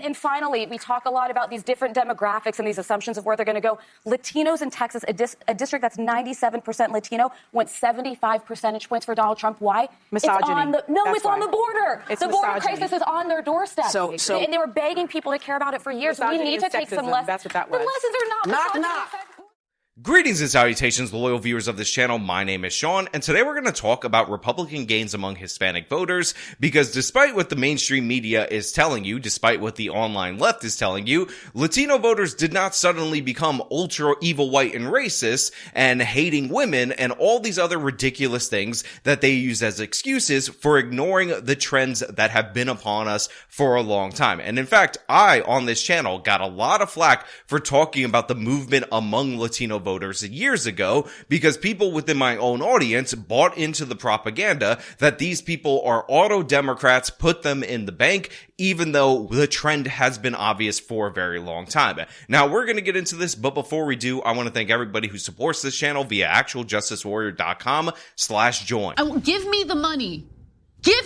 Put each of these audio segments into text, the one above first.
And finally, we talk a lot about these different demographics and these assumptions of where they're going to go. Latinos in Texas, a district that's 97% Latino, went 75 percentage points for Donald Trump. Why? Misogyny. It's on the border. The border crisis is on their doorstep. So, and they were begging people to care about it for years. We need to take some lessons. That's what that was. The lessons are not Knock. Greetings and salutations, loyal viewers of this channel. My name is Sean, and today we're going to talk about Republican gains among Hispanic voters, because despite what the mainstream media is telling you, despite what the online left is telling you, Latino voters did not suddenly become ultra evil, white, and racist, and hating women, and all these other ridiculous things that they use as excuses for ignoring the trends that have been upon us for a long time. And in fact, I, on this channel, got a lot of flack for talking about the movement among Latino voters years ago, because people within my own audience bought into the propaganda that these people are auto Democrats, put them in the bank, even though the trend has been obvious for a very long time. Now, we're going to get into this, but before we do, I want to thank everybody who supports this channel via actualjusticewarrior.com/join. Give me the money. Give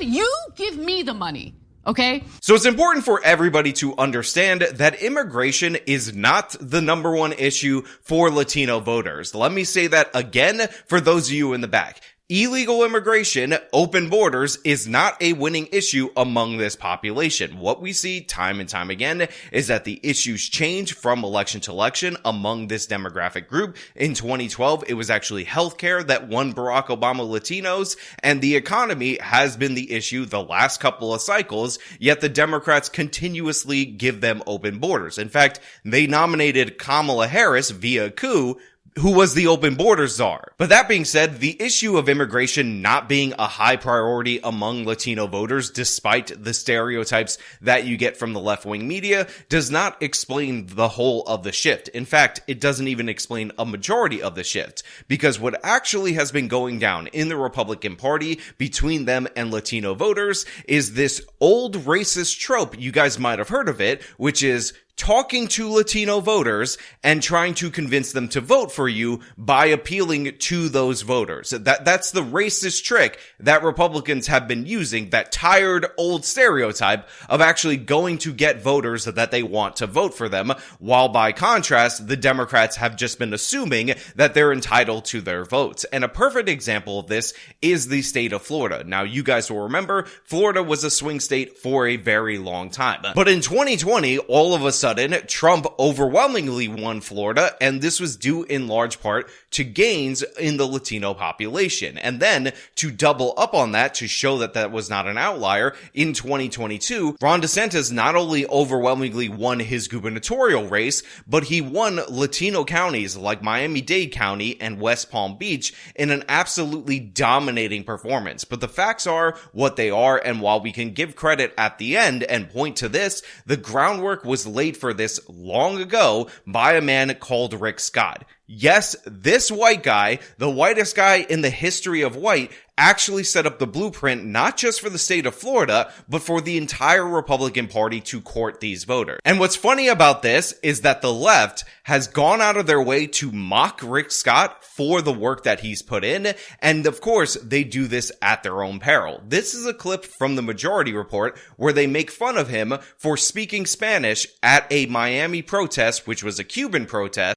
me the money. Okay. So it's important for everybody to understand that immigration is not the number one issue for Latino voters. Let me say that again for those of you in the back. Illegal immigration, open borders, is not a winning issue among this population. What we see time and time again is that the issues change from election to election among this demographic group. In 2012, it was actually healthcare that won Barack Obama Latinos, and the economy has been the issue the last couple of cycles, yet the Democrats continuously give them open borders. In fact, they nominated Kamala Harris via coup, who was the open borders czar. But that being said, the issue of immigration not being a high priority among Latino voters, despite the stereotypes that you get from the left-wing media, does not explain the whole of the shift. In fact, it doesn't even explain a majority of the shift, because what actually has been going down in the Republican Party between them and Latino voters is this old racist trope, you guys might have heard of it, which is talking to Latino voters and trying to convince them to vote for you by appealing to those voters. That's the racist trick that Republicans have been using, that tired old stereotype of actually going to get voters that they want to vote for them, while by contrast, the Democrats have just been assuming that they're entitled to their votes. And a perfect example of this is the state of Florida. Now, you guys will remember, Florida was a swing state for a very long time. But in 2020, all of a sudden, Trump overwhelmingly won Florida, and this was due in large part to gains in the Latino population. And then, to double up on that, to show that that was not an outlier, in 2022, Ron DeSantis not only overwhelmingly won his gubernatorial race, but he won Latino counties like Miami-Dade County and West Palm Beach in an absolutely dominating performance. But the facts are what they are, and while we can give credit at the end and point to this, the groundwork was laid for this long ago by a man called Rick Scott. Yes, this white guy, the whitest guy in the history of white, actually set up the blueprint not just for the state of Florida, but for the entire Republican Party to court these voters. And what's funny about this is that the left has gone out of their way to mock Rick Scott for the work that he's put in, and of course, they do this at their own peril. This is a clip from the Majority Report where they make fun of him for speaking Spanish at a Miami protest, which was a Cuban protest.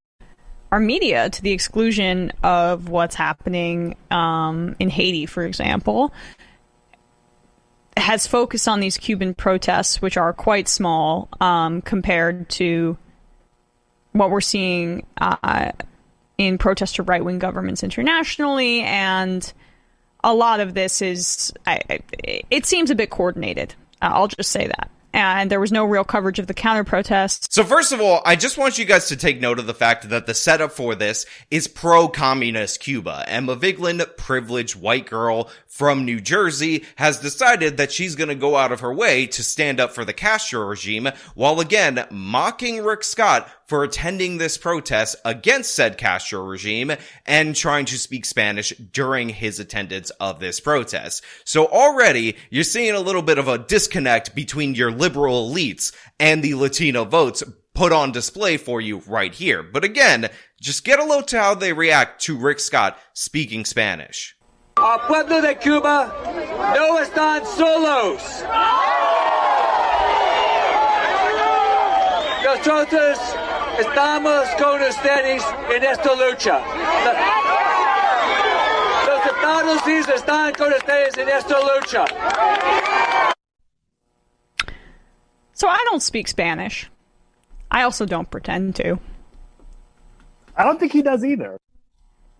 Our media, to the exclusion of what's happening in Haiti, for example, has focused on these Cuban protests, which are quite small compared to what we're seeing in protests to right-wing governments internationally. And a lot of this is, it seems a bit coordinated. I'll just say that. And there was no real coverage of the counter-protests. So first of all, I just want you guys to take note of the fact that the setup for this is pro-communist Cuba. Emma Vigeland, privileged white girl from New Jersey, has decided that she's going to go out of her way to stand up for the Castro regime, while again mocking Rick Scott for attending this protest against said Castro regime and trying to speak Spanish during his attendance of this protest. So already, you're seeing a little bit of a disconnect between your liberal elites and the Latino votes put on display for you right here. But again, just get a look to how they react to Rick Scott speaking Spanish. Al pueblo de Cuba no están solos. Nosotros estamos con ustedes en esta lucha. Los Latinos están con ustedes en esta lucha. So I don't speak Spanish. I also don't pretend to. I don't think he does either.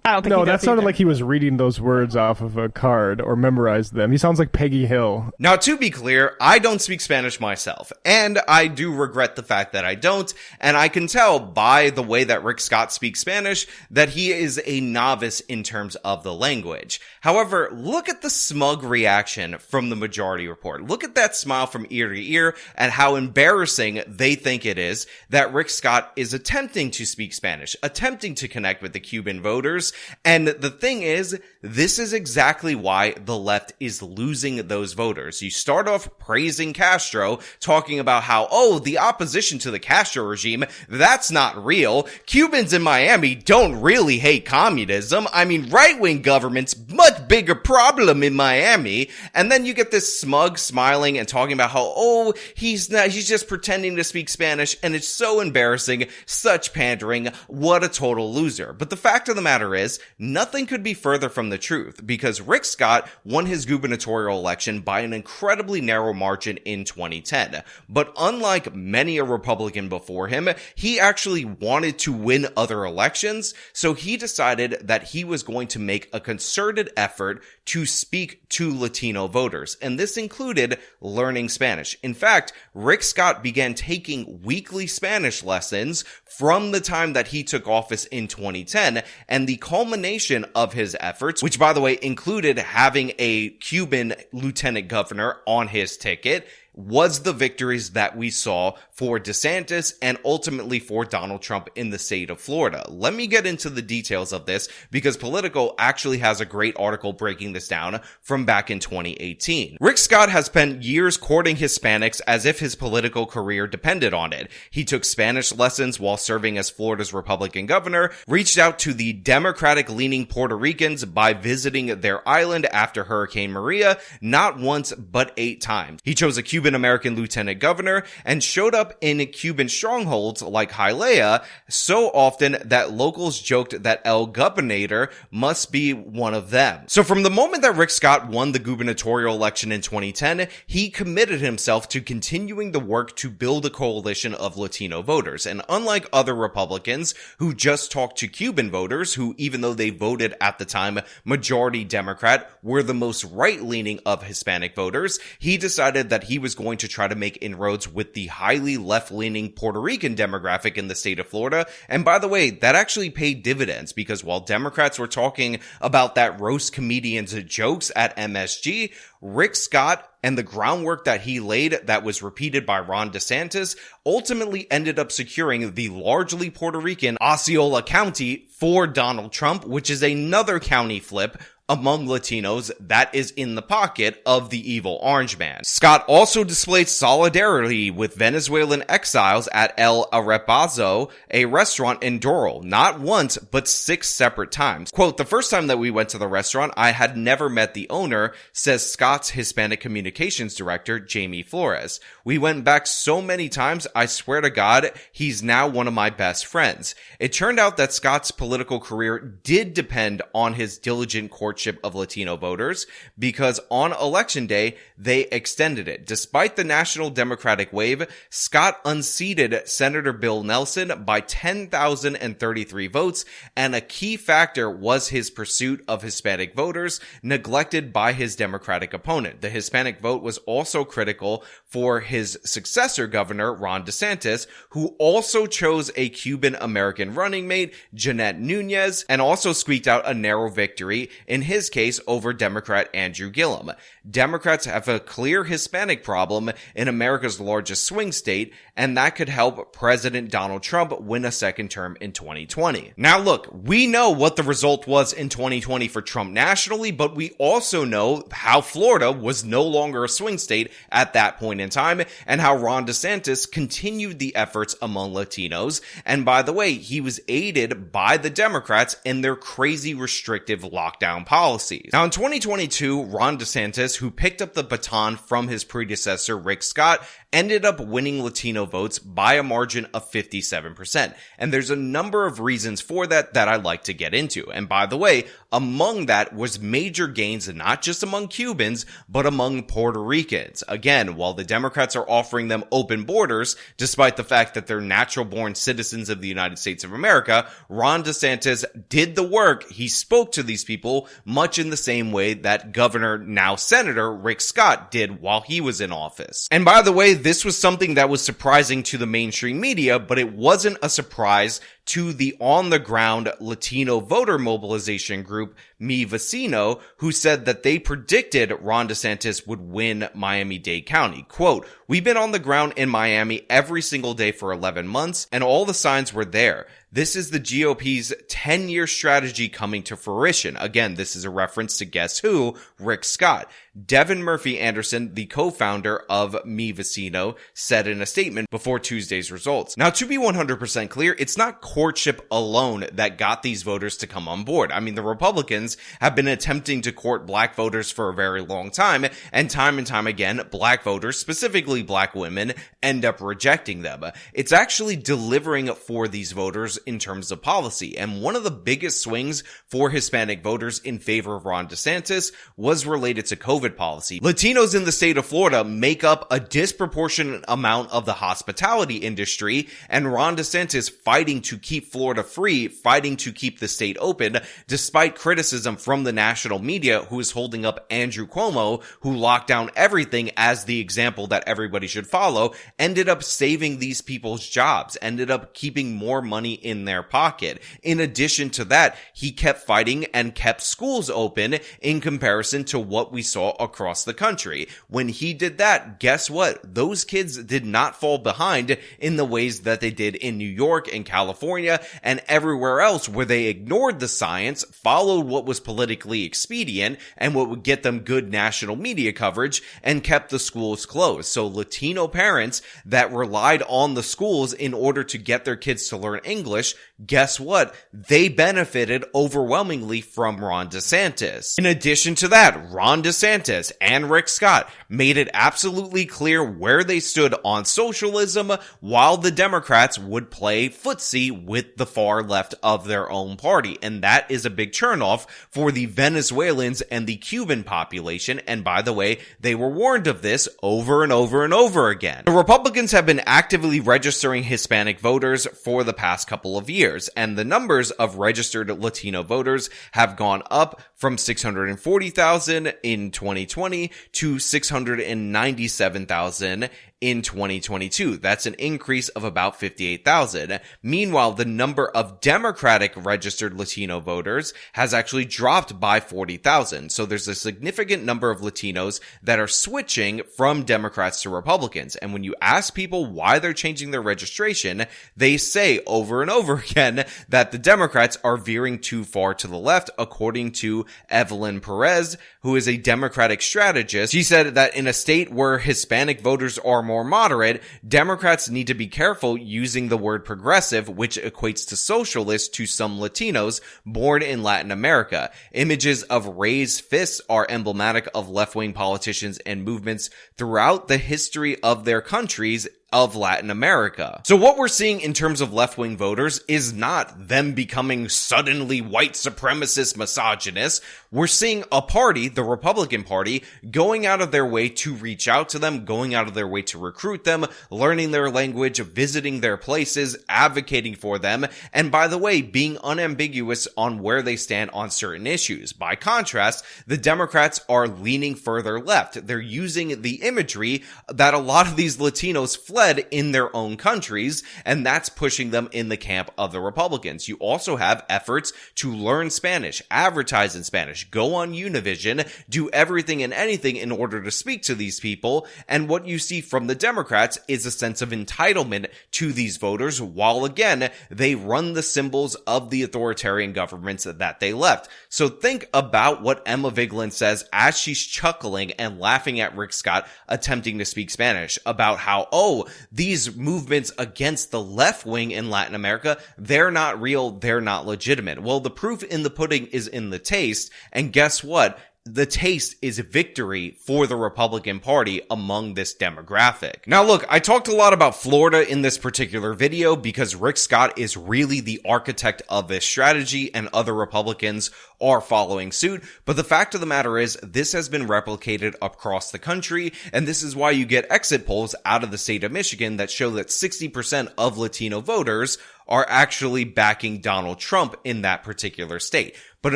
I don't think No, he does that sounded either. like he was reading those words off of a card or memorized them. He sounds like Peggy Hill. Now, to be clear, I don't speak Spanish myself, and I do regret the fact that I don't, and I can tell by the way that Rick Scott speaks Spanish that he is a novice in terms of the language. However, look at the smug reaction from the majority report. Look at that smile from ear to ear and how embarrassing they think it is that Rick Scott is attempting to speak Spanish, attempting to connect with the Cuban voters. And the thing is, this is exactly why the left is losing those voters. You start off praising Castro, talking about how, oh, the opposition to the Castro regime, that's not real. Cubans in Miami don't really hate communism. I mean, right-wing government's much bigger problem in Miami. And then you get this smug smiling and talking about how, oh, he's just pretending to speak Spanish, and it's so embarrassing, such pandering, what a total loser. But the fact of the matter is, nothing could be further from the truth, because Rick Scott won his gubernatorial election by an incredibly narrow margin in 2010. But unlike many a Republican before him, he actually wanted to win other elections, so he decided that he was going to make a concerted effort to speak to Latino voters, and this included learning Spanish. In fact, Rick Scott began taking weekly Spanish lessons from the time that he took office in 2010, and the culmination of his efforts, which by the way included having a Cuban lieutenant governor on his ticket, was the victories that we saw for DeSantis and ultimately for Donald Trump in the state of Florida. Let me get into the details of this because Politico actually has a great article breaking this down from back in 2018. Rick Scott has spent years courting Hispanics as if his political career depended on it. He took Spanish lessons while serving as Florida's Republican governor, reached out to the Democratic-leaning Puerto Ricans by visiting their island after Hurricane Maria, not once but 8 times. He chose a Cuban American lieutenant governor and showed up in Cuban strongholds like Hialeah so often that locals joked that El Gubernador must be one of them. So from the moment that Rick Scott won the gubernatorial election in 2010, he committed himself to continuing the work to build a coalition of Latino voters. And unlike other Republicans who just talked to Cuban voters, who even though they voted at the time majority Democrat, were the most right-leaning of Hispanic voters, he decided that he was going to try to make inroads with the highly left-leaning Puerto Rican demographic in the state of Florida. And by the way, that actually paid dividends because while Democrats were talking about that roast comedians jokes at MSG, Rick Scott and the groundwork that he laid that was repeated by Ron DeSantis ultimately ended up securing the largely Puerto Rican Osceola County for Donald Trump, which is another county flip among Latinos that is in the pocket of the evil orange man. Scott also displayed solidarity with Venezuelan exiles at El Arepazo, a restaurant in Doral, not once, but 6 separate times. Quote, the first time that we went to the restaurant, I had never met the owner, says Scott's Hispanic communications director, Jamie Flores. We went back so many times, I swear to God, he's now one of my best friends. It turned out that Scott's political career did depend on his diligent courtship of Latino voters because on election day, they extended it. Despite the national Democratic wave, Scott unseated Senator Bill Nelson by 10,033 votes, and a key factor was his pursuit of Hispanic voters, neglected by his Democratic opponent. The Hispanic vote was also critical for his successor governor, Ron DeSantis, who also chose a Cuban American running mate, Jeanette Nunez, and also squeaked out a narrow victory in his case over Democrat Andrew Gillum. Democrats have a clear Hispanic problem in America's largest swing state, and that could help President Donald Trump win a second term in 2020. Now look, we know what the result was in 2020 for Trump nationally, but we also know how Florida was no longer a swing state at that point in time, and how Ron DeSantis continued the efforts among Latinos. And by the way, he was aided by the Democrats in their crazy restrictive lockdown policies. Now, in 2022, Ron DeSantis, who picked up the baton from his predecessor, Rick Scott, ended up winning Latino votes by a margin of 57%. And there's a number of reasons for that I'd like to get into. And by the way, among that was major gains, not just among Cubans, but among Puerto Ricans. Again, while the Democrats are offering them open borders, despite the fact that they're natural-born citizens of the United States of America, Ron DeSantis did the work. He spoke to these people much in the same way that Governor, now Senator, Rick Scott did while he was in office. And by the way, this was something that was surprising to the mainstream media, but it wasn't a surprise to the on-the-ground Latino voter mobilization group, Mi Vecino, who said that they predicted Ron DeSantis would win Miami-Dade County. Quote, "We've been on the ground in Miami every single day for 11 months, and all the signs were there. This is the GOP's 10-year strategy coming to fruition." Again, this is a reference to guess who? Rick Scott. Devin Murphy Anderson, the co-founder of Mi Vecino, said in a statement before Tuesday's results. Now, to be 100% clear, it's not courtship alone that got these voters to come on board. I mean, the Republicans have been attempting to court black voters for a very long time and time again, black voters, specifically black women, end up rejecting them. It's actually delivering for these voters in terms of policy. And one of the biggest swings for Hispanic voters in favor of Ron DeSantis was related to COVID policy. Latinos in the state of Florida make up a disproportionate amount of the hospitality industry, and Ron DeSantis fighting to keep Florida free, fighting to keep the state open, despite criticism from the national media, who is holding up Andrew Cuomo, who locked down everything as the example that everybody should follow, ended up saving these people's jobs, ended up keeping more money in their pocket. In addition to that, he kept fighting and kept schools open in comparison to what we saw across the country. When he did that, guess what? Those kids did not fall behind in the ways that they did in New York and California and everywhere else, where they ignored the science, followed what was politically expedient and what would get them good national media coverage, and kept the schools closed. So Latino parents that relied on the schools in order to get their kids to learn English, guess what? They benefited overwhelmingly from Ron DeSantis. In addition to that, Ron DeSantis and Rick Scott made it absolutely clear where they stood on socialism, while the Democrats would play footsie with the far left of their own party. And that is a big turnoff for the Venezuelans and the Cuban population. And by the way, they were warned of this over and over and over again. The Republicans have been actively registering Hispanic voters for the past couple of years, and the numbers of registered Latino voters have gone up from 640,000 in 2020 to 697,000 in 2022. That's an increase of about 58,000. Meanwhile, the number of Democratic registered Latino voters has actually dropped by 40,000. So there's a significant number of Latinos that are switching from Democrats to Republicans. And when you ask people why they're changing their registration, they say over and over again that the Democrats are veering too far to the left, according to Evelyn Perez, who is a Democratic strategist. She said that in a state where Hispanic voters are more moderate, Democrats need to be careful using the word progressive, which equates to socialist to some Latinos born in Latin America. Images of raised fists are emblematic of left-wing politicians and movements throughout the history of their countries of Latin America. So what we're seeing in terms of left-wing voters is not them becoming suddenly white supremacist misogynists. We're seeing a party, the Republican Party, going out of their way to reach out to them, going out of their way to recruit them, learning their language, visiting their places, advocating for them, and by the way, being unambiguous on where they stand on certain issues. By contrast, the Democrats are leaning further left. They're using the imagery that a lot of these Latinos fled in their own countries, and that's pushing them in the camp of the Republicans. You also have efforts to learn Spanish, advertise in Spanish, go on Univision, do everything and anything in order to speak to these people, and what you see from the Democrats is a sense of entitlement to these voters, while again, they run the symbols of the authoritarian governments that they left. So think about what Emma Vigeland says as she's chuckling and laughing at Rick Scott attempting to speak Spanish about how, oh, these movements against the left wing in Latin America, they're not real, they're not legitimate. Well, the proof in the pudding is in the taste, and guess what? The taste is victory for the Republican Party among this demographic. Now look, I talked a lot about Florida in this particular video because Rick Scott is really the architect of this strategy and other Republicans are following suit. But the fact of the matter is this has been replicated across the country, and this is why you get exit polls out of the state of Michigan that show that 60% of Latino voters are actually backing Donald Trump in that particular state. But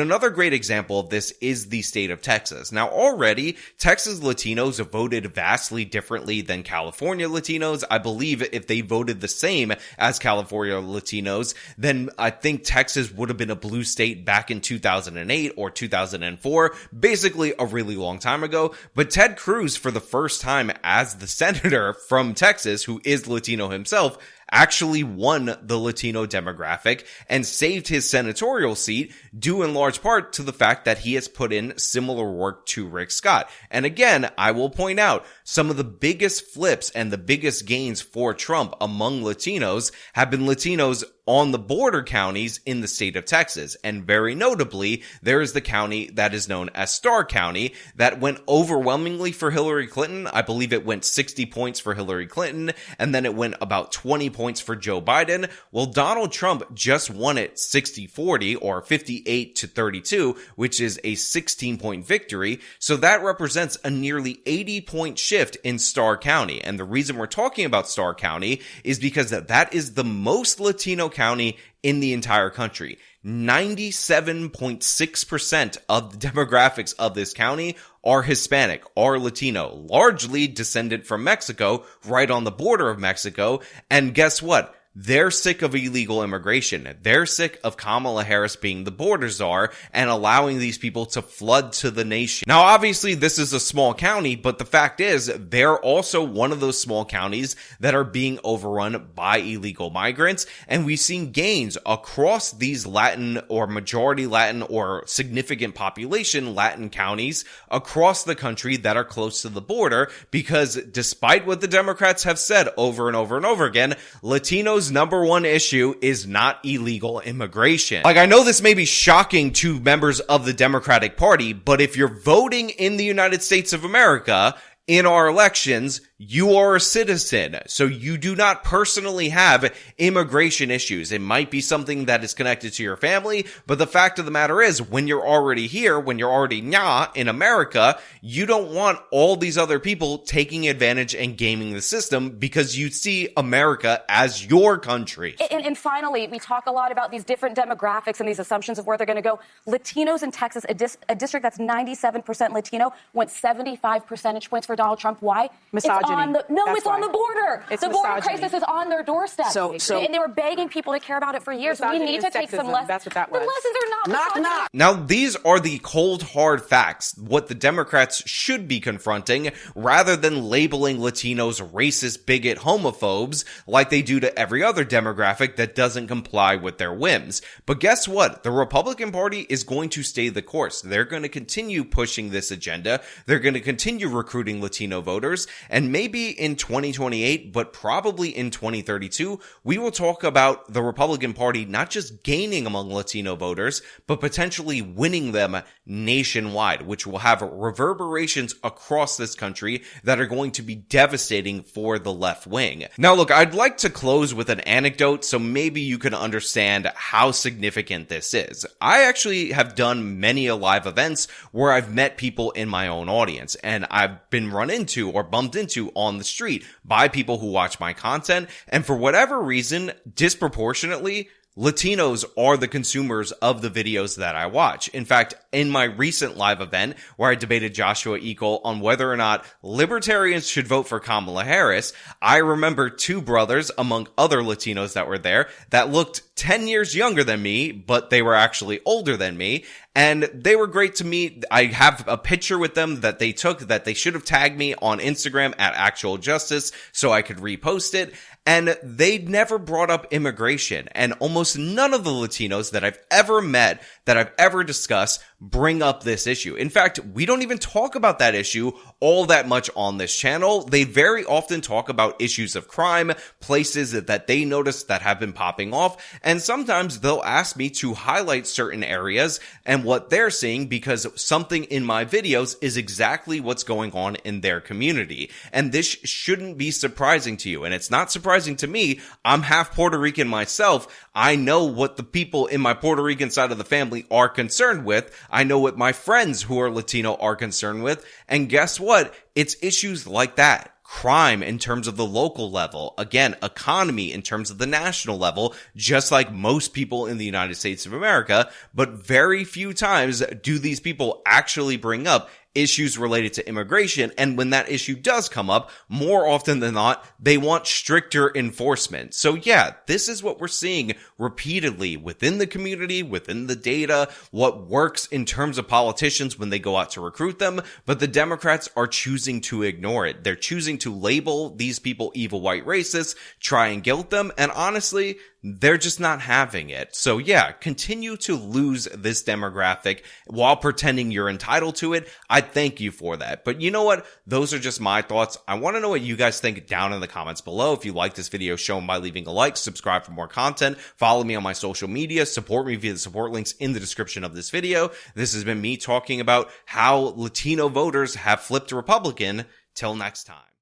another great example of this is the state of Texas. Now already, Texas Latinos have voted vastly differently than California Latinos. I believe if they voted the same as California Latinos, then I think Texas would have been a blue state back in 2008 or 2004, basically a really long time ago. But Ted Cruz, for the first time as the senator from Texas, who is Latino himself, actually won the Latino demographic and saved his senatorial seat due in large part to the fact that he has put in similar work to Rick Scott. And again, I will point out some of the biggest flips and the biggest gains for Trump among Latinos have been Latinos on the border counties in the state of Texas. And very notably, there is the county that is known as Starr County that went overwhelmingly for Hillary Clinton. I believe it went 60 points for Hillary Clinton, and then it went about 20 points for Joe Biden. Well, Donald Trump just won it 60-40 or 58-32, which is a 16-point victory. So that represents a nearly 80-point shift in Starr County. And the reason we're talking about Starr County is because that is the most Latino county in the entire country. 97.6% of the demographics of this county are Hispanic, are Latino, largely descended from Mexico, right on the border of Mexico. And guess what? They're sick of illegal immigration. They're sick of Kamala Harris being the border czar and allowing these people to flood to the nation. Now, obviously, this is a small county, but the fact is, they're also one of those small counties that are being overrun by illegal migrants. And we've seen gains across these Latin or majority Latin or significant population Latin counties across the country that are close to the border, because despite what the Democrats have said over and over and over again, Latinos' number one issue is not illegal immigration. Like, I know this may be shocking to members of the Democratic Party, but if you're voting in the United States of America in our elections, you are a citizen, so you do not personally have immigration issues. It might be something that is connected to your family, but the fact of the matter is, when you're already here, when you're already in America, you don't want all these other people taking advantage and gaming the system because you see America as your country. And finally, we talk a lot about these different demographics and these assumptions of where they're going to go. Latinos in Texas, a district that's 97% Latino, went 75 percentage points for Donald Trump. Why? Misogyny. It's on the border. It's the border misogyny. crisis is on their doorstep. So and they were begging people to care about it for years. We Misogyny need to and take some sexism. lessons. That's what that was. The lessons are not Knock, misogyny. knock. Now, these are the cold, hard facts, what the Democrats should be confronting, rather than labeling Latinos racist, bigot, homophobes like they do to every other demographic that doesn't comply with their whims. But guess what? The Republican Party is going to stay the course. They're going to continue pushing this agenda. They're going to continue recruiting Latino voters. And maybe in 2028, but probably in 2032, we will talk about the Republican Party not just gaining among Latino voters, but potentially winning them nationwide, which will have reverberations across this country that are going to be devastating for the left wing. Now, look, I'd like to close with an anecdote so maybe you can understand how significant this is. I actually have done many live events where I've met people in my own audience, and I've been run into or bumped into on the street by people who watch my content, and for whatever reason, disproportionately, Latinos are the consumers of the videos that I watch. In fact, in my recent live event where I debated Joshua Eagle on whether or not libertarians should vote for Kamala Harris, I remember two brothers among other Latinos that were there that looked 10 years younger than me, but they were actually older than me. And they were great to me. I have a picture with them that they took that they should have tagged me on Instagram at Actual Justice so I could repost it. and they never brought up immigration. And almost none of the Latinos that I've ever met, that I've ever discussed, bring up this issue. In fact, we don't even talk about that issue all that much on this channel. They very often talk about issues of crime, places that they notice that have been popping off, and sometimes they'll ask me to highlight certain areas and what they're seeing because something in my videos is exactly what's going on in their community. And this shouldn't be surprising to you, and it's not surprising to me. I'm half Puerto Rican myself. I know what the people in my Puerto Rican side of the family are concerned with. I know what my friends who are Latino are concerned with. And guess what? It's issues like that. Crime in terms of the local level. Again, economy in terms of the national level, just like most people in the United States of America. But very few times do these people actually bring up issues related to immigration. And when that issue does come up, more often than not, they want stricter enforcement. So yeah, this is what we're seeing repeatedly within the community, within the data, what works in terms of politicians when they go out to recruit them. But the Democrats are choosing to ignore it. They're choosing to label these people evil white racists, try and guilt them. And honestly, they're just not having it. So yeah, continue to lose this demographic while pretending you're entitled to it. I thank you for that. But you know what? Those are just my thoughts. I want to know what you guys think down in the comments below. If you like this video, show them by leaving a like, subscribe for more content, follow me on my social media, support me via the support links in the description of this video. This has been me talking about how Latino voters have flipped Republican. Till next time.